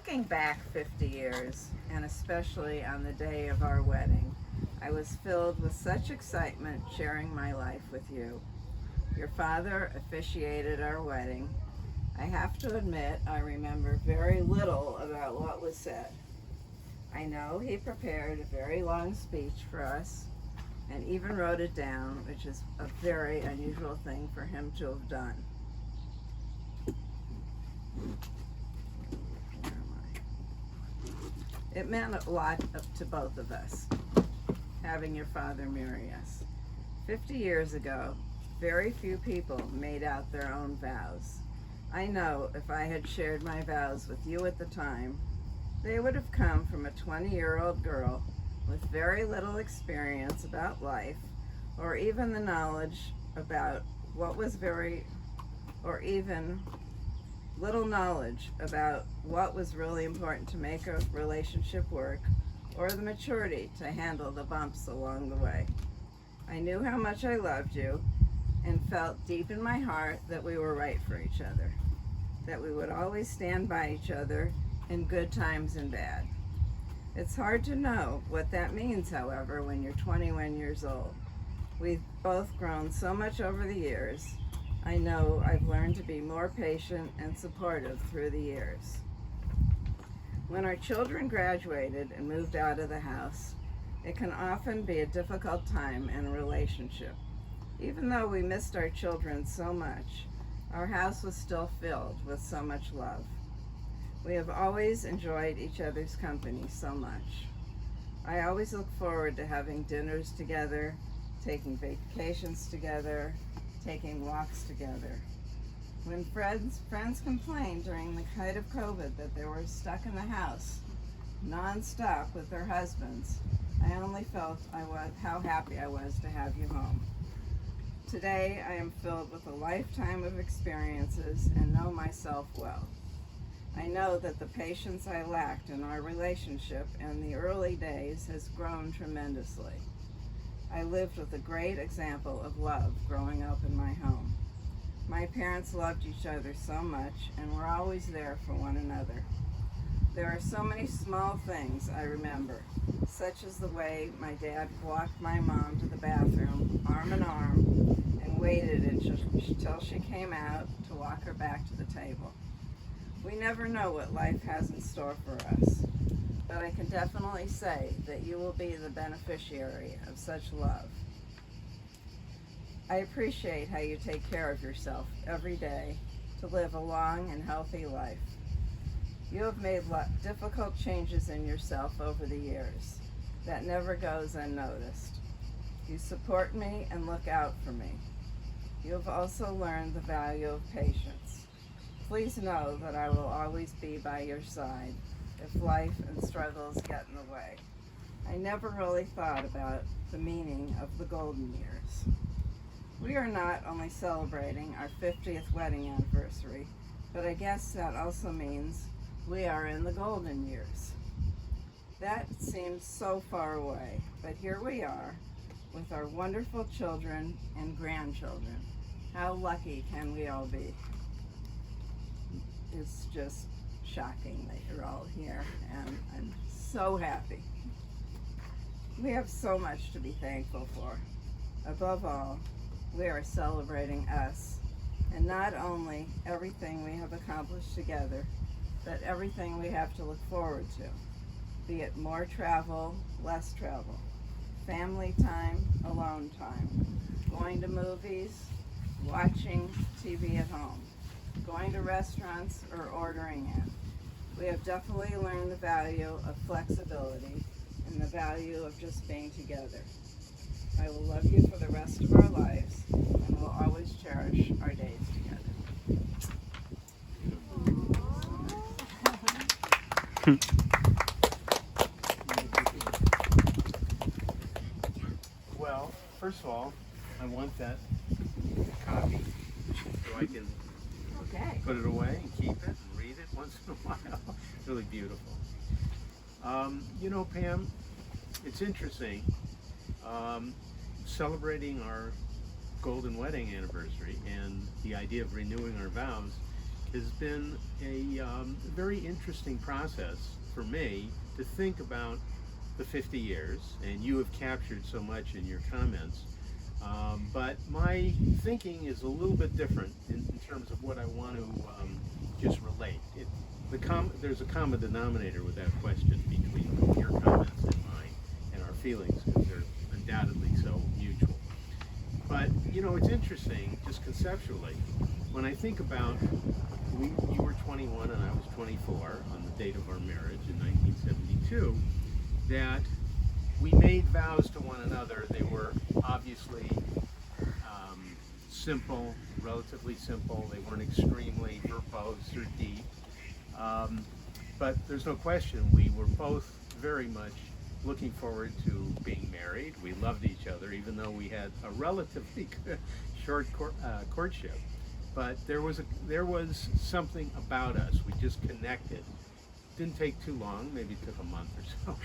Looking back 50 years, and especially on the day of our wedding, I was filled with such excitement sharing my life with you. Your father officiated our wedding. I have to admit, I remember very little about what was said. I know he prepared a very long speech for us and even wrote it down, which is a very unusual thing for him to have done. It meant a lot to both of us, having your father marry us. 50 years ago, very few people made out their own vows. I know if I had shared my vows with you at the time, they would have come from a 20-year-old girl with very little experience about life, or even the knowledge about or even little knowledge about what was really important to make a relationship work, or the maturity to handle the bumps along the way. I knew how much I loved you and felt deep in my heart that we were right for each other, that we would always stand by each other in good times and bad. It's hard to know what that means, however, when you're 21 years old. We've both grown so much over the years. I know I've learned to be more patient and supportive through the years. When our children graduated and moved out of the house, it can often be a difficult time in a relationship. Even though we missed our children so much, our house was still filled with so much love. We have always enjoyed each other's company so much. I always look forward to having dinners together, taking vacations together, taking walks together. When friends complained during the height of COVID that they were stuck in the house non-stop with their husbands, I only felt how happy I was to have you home. Today I am filled with a lifetime of experiences and know myself well. I know that the patience I lacked in our relationship in the early days has grown tremendously. I lived with a great example of love growing up in my home. My parents loved each other so much and were always there for one another. There are so many small things I remember, such as the way my dad walked my mom to the bathroom, arm in arm, and waited until she came out to walk her back to the table. We never know what life has in store for us, but I can definitely say that you will be the beneficiary of such love. I appreciate how you take care of yourself every day to live a long and healthy life. You have made difficult changes in yourself over the years. That never goes unnoticed. You support me and look out for me. You have also learned the value of patience. Please know that I will always be by your side if life and struggles get in the way. I never really thought about the meaning of the golden years. We are not only celebrating our 50th wedding anniversary, but I guess that also means we are in the golden years. That seems so far away, but here we are with our wonderful children and grandchildren. How lucky can we all be? It's just shocking that you're all here, and I'm so happy. We have so much to be thankful for. Above all, we are celebrating us, and not only everything we have accomplished together, but everything we have to look forward to, be it more travel, less travel, family time, alone time, going to movies, watching TV at home, going to restaurants, or ordering in. We have definitely learned the value of flexibility and the value of just being together. I will love you for the rest of our lives and will always cherish our days together. Well, first of all, I want that copy so I can put it away and keep it and read it once in a while. Really beautiful. You know, Pam, it's interesting. Celebrating our golden wedding anniversary and the idea of renewing our vows has been a very interesting process for me to think about the 50 years, and you have captured so much in your comments. But my thinking is a little bit different in terms of what I want to just relate. There's a common denominator with that question between your comments and mine and our feelings, because they're undoubtedly so mutual. But, you know, it's interesting, just conceptually, when I think about, you were 21 and I was 24 on the date of our marriage in 1972, that we made vows to one another. They were obviously simple, relatively simple. They weren't extremely verbose or deep. But there's no question we were both very much looking forward to being married. We loved each other, even though we had a relatively short courtship. But there was something about us. We just connected. Didn't take too long, maybe it took a month or so,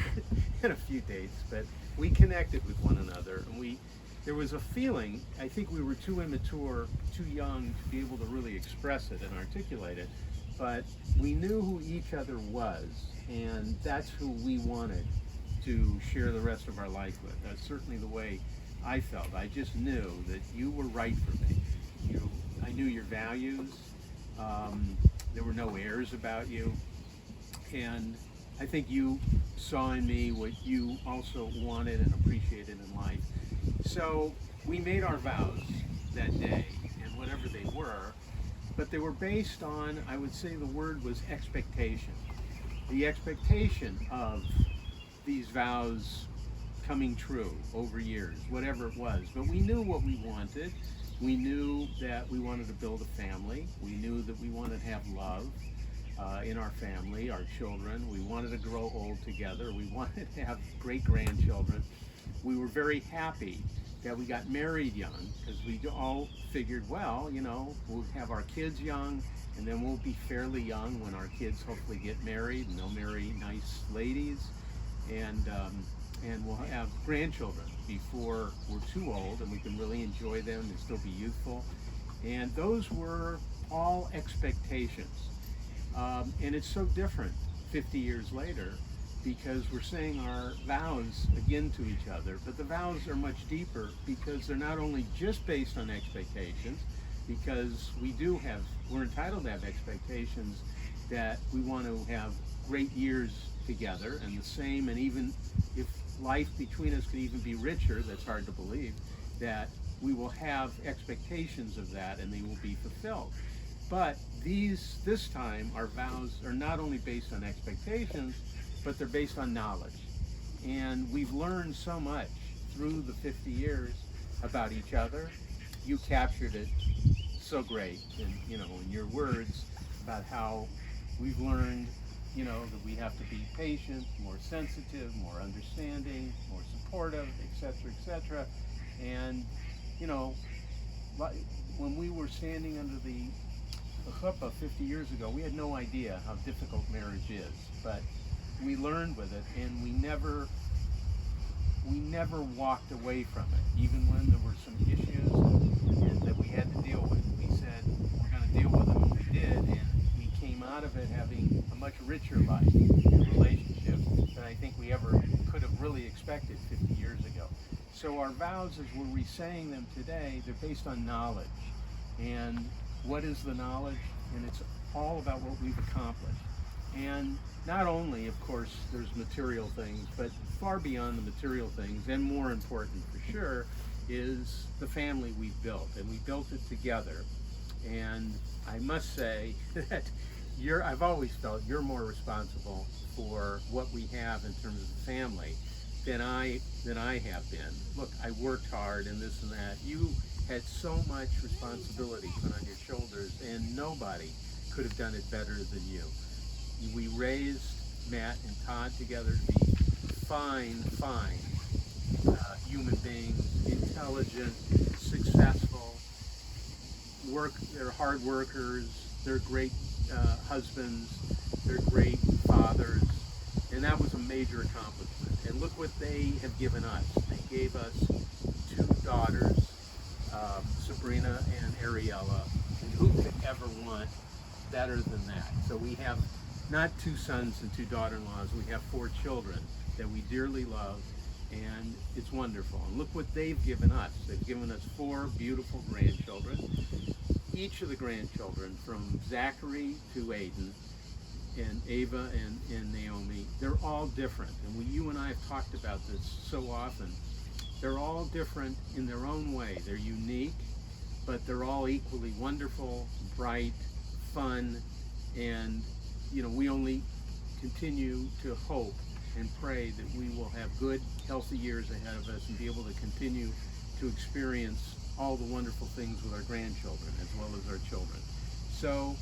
and a few dates, but we connected with one another, and there was a feeling, I think we were too immature, too young to be able to really express it and articulate it, but we knew who each other was, and that's who we wanted to share the rest of our life with. That's certainly the way I felt. I just knew that you were right for me. I knew your values. There were no airs about you. And I think you saw in me what you also wanted and appreciated in life. So we made our vows that day, and whatever they were, but they were based on, I would say the word was expectation. The expectation of these vows coming true over years, whatever it was. But we knew what we wanted. We knew that we wanted to build a family. We knew that we wanted to have love in our family, our children. We wanted to grow old together. We wanted to have great grandchildren. We were very happy that we got married young, because we all figured, well, you know, we'll have our kids young, and then we'll be fairly young when our kids hopefully get married, and they'll marry nice ladies, and we'll have grandchildren before we're too old, and we can really enjoy them and still be youthful. And those were all expectations. And it's so different 50 years later, because we're saying our vows again to each other, but the vows are much deeper, because they're not only just based on expectations, because we're entitled to have expectations that we want to have great years together, and the same, and even if life between us could even be richer, that's hard to believe, that we will have expectations of that and they will be fulfilled. But this time, our vows are not only based on expectations, but they're based on knowledge. And we've learned so much through the 50 years about each other. You captured it so great in your words about how we've learned, that we have to be patient, more sensitive, more understanding, more supportive, etc., etc. And, when we were standing under the chuppah 50 years ago, we had no idea how difficult marriage is, but we learned with it, and we never walked away from it, even when there were some issues and that we had to deal with. We said we're going to deal with them, and we did, and we came out of it having a much richer life and relationship than I think we ever could have really expected 50 years ago. So our vows, as we're re-saying them today, they're based on knowledge. And what is the knowledge? And it's all about what we've accomplished. And not only, of course, there's material things, but far beyond the material things, and more important for sure, is the family we've built. And we built it together. And I must say that I've always felt you're more responsible for what we have in terms of the family than I have been. Look, I worked hard and this and that. You had so much responsibility put on your shoulders, and nobody could have done it better than you. We raised Matt and Todd together to be fine human beings, intelligent, successful, they're hard workers, they're great husbands, they're great fathers, and that was a major accomplishment. And look what they have given us. They gave us 2 daughters, Sabrina and Ariella. And who could ever want better than that. So we have not 2 sons and 2 daughter-in-laws, we have 4 children that we dearly love, and it's wonderful. And look what they've given us. They've given us 4 beautiful grandchildren. Each of the grandchildren, from Zachary to Aiden, and Ava and Naomi, they're all different. And you and I have talked about this so often. They're all different in their own way. They're unique, but they're all equally wonderful, bright, fun, and we only continue to hope and pray that we will have good, healthy years ahead of us and be able to continue to experience all the wonderful things with our grandchildren as well as our children. So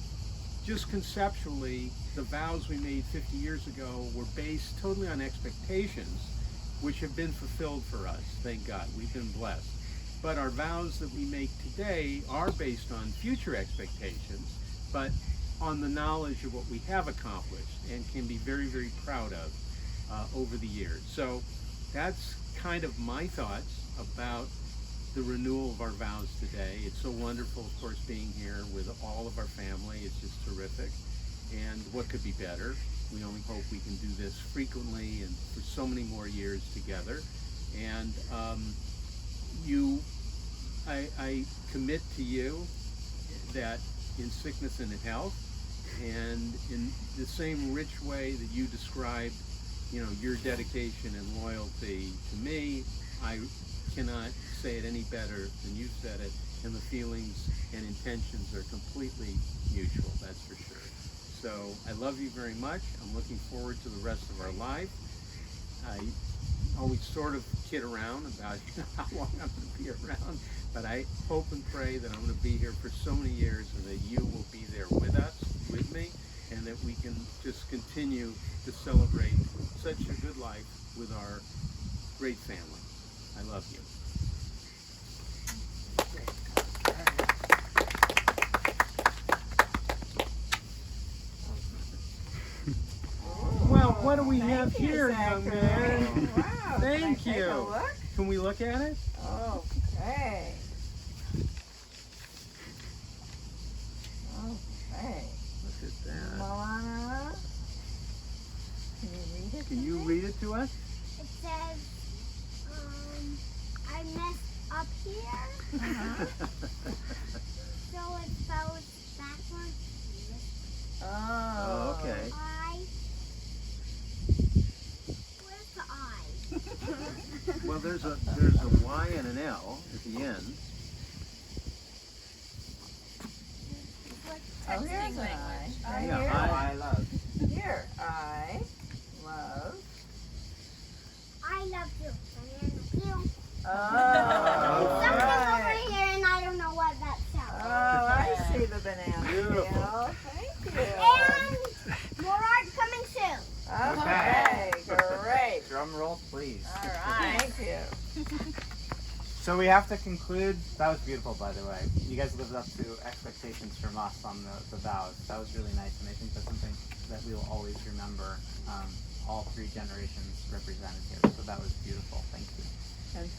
just conceptually, the vows we made 50 years ago were based totally on expectations, which have been fulfilled for us, thank God. We've been blessed. But our vows that we make today are based on future expectations, but on the knowledge of what we have accomplished and can be very, very proud of over the years. So that's kind of my thoughts about the renewal of our vows today. It's so wonderful, of course, being here with all of our family. It's just terrific. And what could be better? We only hope we can do this frequently and for so many more years together. And I commit to you that in sickness and in health, and in the same rich way that you described, your dedication and loyalty to me, I cannot say it any better than you said it, and the feelings and intentions are completely mutual, that's for sure. So I love you very much. I'm looking forward to the rest of our life. I always sort of kid around about how long I'm going to be around, but I hope and pray that I'm going to be here for so many years and that you will be there with us, with me, and that we can just continue to celebrate such a good life with our great family. I love you. Well, what do we have here, young man? Wow. Thank Can I take you. a look? Can we look at it? Okay. Okay. Look at that. Moana, can you read it? Can you read it to us? It says, I messed up here. Uh-huh. So it spells backwards. Oh. Okay. Where's the I? Well, there's a Y and an L at the end. Oh, here's an I. Right Yeah, here. I love. Here. I love. I love you. You. Oh. Something right. over here and I don't know what that Oh, sounds. I see the banana Beautiful. peel. Thank you. And more art coming soon. Okay, great. Drum roll, please. All right. Thank you. So we have to conclude. That was beautiful, by the way. You guys lived up to expectations from us on the vows. That was really nice, and I think that's something that we will always remember. All 3 generations represented here. So that was beautiful. Thank you. And thank